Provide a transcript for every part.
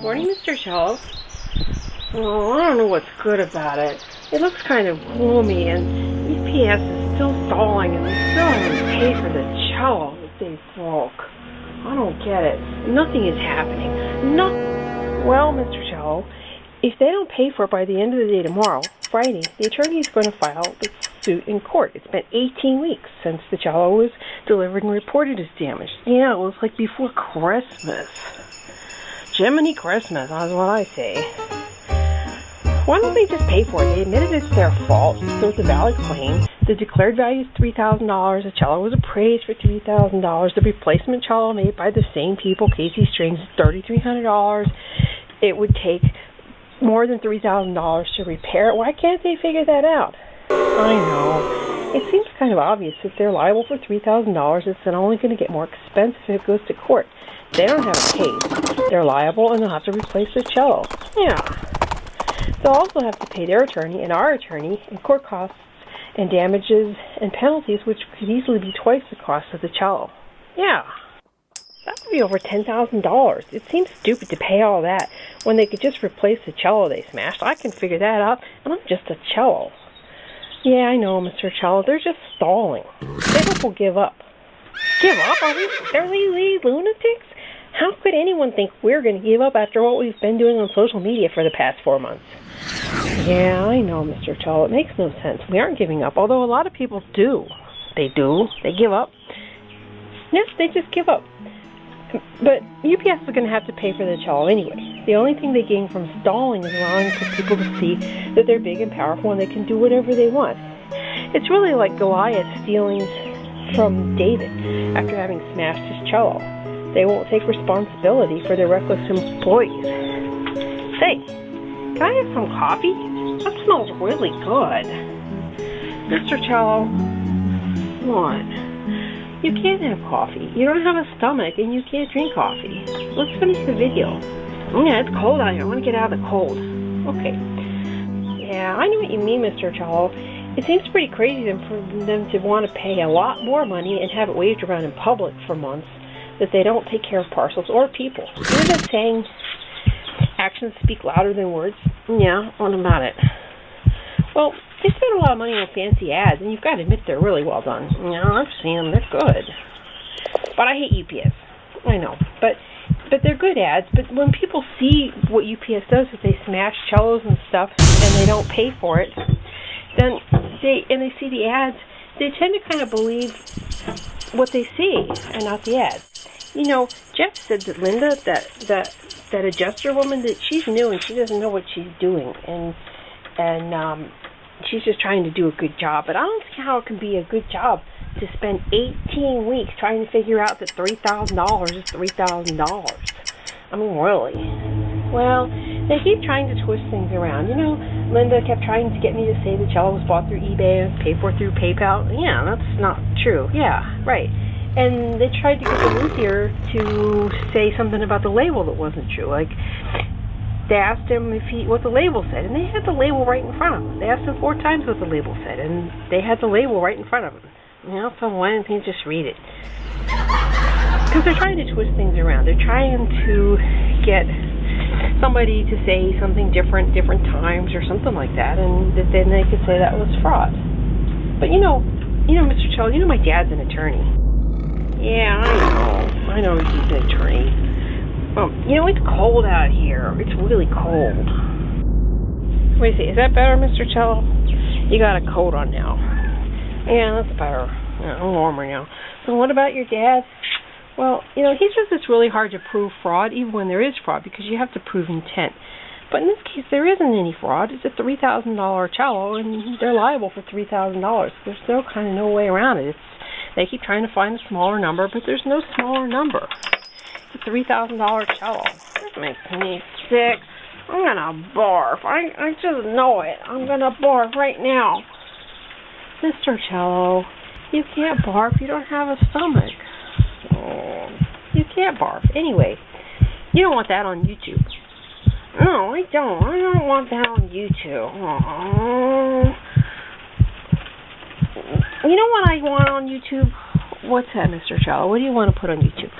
Morning, Mr. Cello. Oh, I don't know what's good about it. It looks kind of gloomy, and UPS is still stalling, and they still haven't paid for the cello that they broke. I don't get it. Nothing is happening. Well, Mr. Cello, if they don't pay for it by the end of the day tomorrow, Friday, the attorney is going to file the suit in court. It's been 18 weeks since the cello was delivered and reported as damaged. Yeah, it was like before Christmas. Jiminy Christmas, that's what I say. Why don't they just pay for it? They admitted it's their fault, so it's a valid claim. The declared value is $3,000. The cello was appraised for $3,000. The replacement cello made by the same people, Casey Strings, is $3,300. It would take more than $3,000 to repair it. Why can't they figure that out? I know. It seems kind of obvious that they're liable for $3,000. It's only going to get more expensive if it goes to court. They don't have a case. They're liable, and they'll have to replace the cello. Yeah. They'll also have to pay their attorney and our attorney and court costs and damages and penalties, which could easily be twice the cost of the cello. Yeah. That would be over $10,000. It seems stupid to pay all that when they could just replace the cello they smashed. I can figure that out, and I'm just a cello. Yeah, I know, Mr. Cello. They're just stalling. They hope we'll give up. Give up? Are they lunatics? How could anyone think we're going to give up after what we've been doing on social media for the past 4 months? Yeah, I know, Mr. Cello. It makes no sense. We aren't giving up, although a lot of people do. They do. They give up. Yes, they just give up. But UPS is going to have to pay for the cello anyway. The only thing they gain from stalling is allowing for people to see that they're big and powerful and they can do whatever they want. It's really like Goliath stealing from David after having smashed his cello. They won't take responsibility for their reckless employees. Say, can I have some coffee? That smells really good. Mr. Cello, what? You can't have coffee. You don't have a stomach, and you can't drink coffee. Let's finish the video. Yeah, it's cold out here. I want to get out of the cold. Okay. Yeah, I know what you mean, Mr. Cello. It seems pretty crazy for them to want to pay a lot more money and have it waved around in public for months that they don't take care of parcels or people. You know that saying, actions speak louder than words? Yeah, what about it? Well, they spend a lot of money on fancy ads, and you've got to admit they're really well done. You know, I've seen them. They're good. But I hate UPS. I know. But they're good ads. But when people see what UPS does, if they smash cellos and stuff, and they don't pay for it, then they see the ads, they tend to kind of believe what they see and not the ads. You know, Jeff said that Linda, that adjuster woman, that she's new and she doesn't know what she's doing, and she's just trying to do a good job. But I don't see how it can be a good job to spend 18 weeks trying to figure out that $3,000 is $3,000. I mean, really. Well, they keep trying to twist things around. You know, Linda kept trying to get me to say the cello was bought through eBay and paid for through PayPal. Yeah, that's not true. Yeah, right. And they tried to get the luthier to say something about the label that wasn't true. Like, they asked him what the label said, and they had the label right in front of him. They asked him 4 times what the label said, and they had the label right in front of him. You know, so why didn't he just read it? Because they're trying to twist things around. They're trying to get somebody to say something different times or something like that, and then they could say that was fraud. But you know, Mr. Cello, you know my dad's an attorney. Yeah, I know he's an attorney. You know, it's cold out here. It's really cold. Wait a second, is that better, Mr. Cello? You got a coat on now. Yeah, that's better. Yeah, I'm warmer now. So what about your dad? Well, you know, he says it's really hard to prove fraud, even when there is fraud, because you have to prove intent. But in this case, there isn't any fraud. It's a $3,000 cello, and they're liable for $3,000. There's no kind of no way around it. They keep trying to find a smaller number, but there's no smaller number. It's a $3,000 cello. This makes me sick. I'm gonna barf. I just know it. I'm gonna barf right now. Mr. Cello, you can't barf. You don't have a stomach. Oh, you can't barf. Anyway, you don't want that on YouTube. No, I don't. I don't want that on YouTube. Oh. You know what I want on YouTube? What's that, Mr. Cello? What do you want to put on YouTube?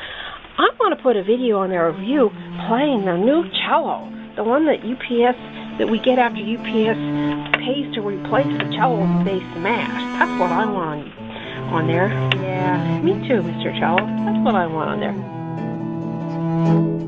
I want to put a video on there of you playing the new cello, the one that UPS, that we get after UPS pays to replace the cellos they smashed. That's what I want on there. Yeah, me too, Mr. Cello. That's what I want on there.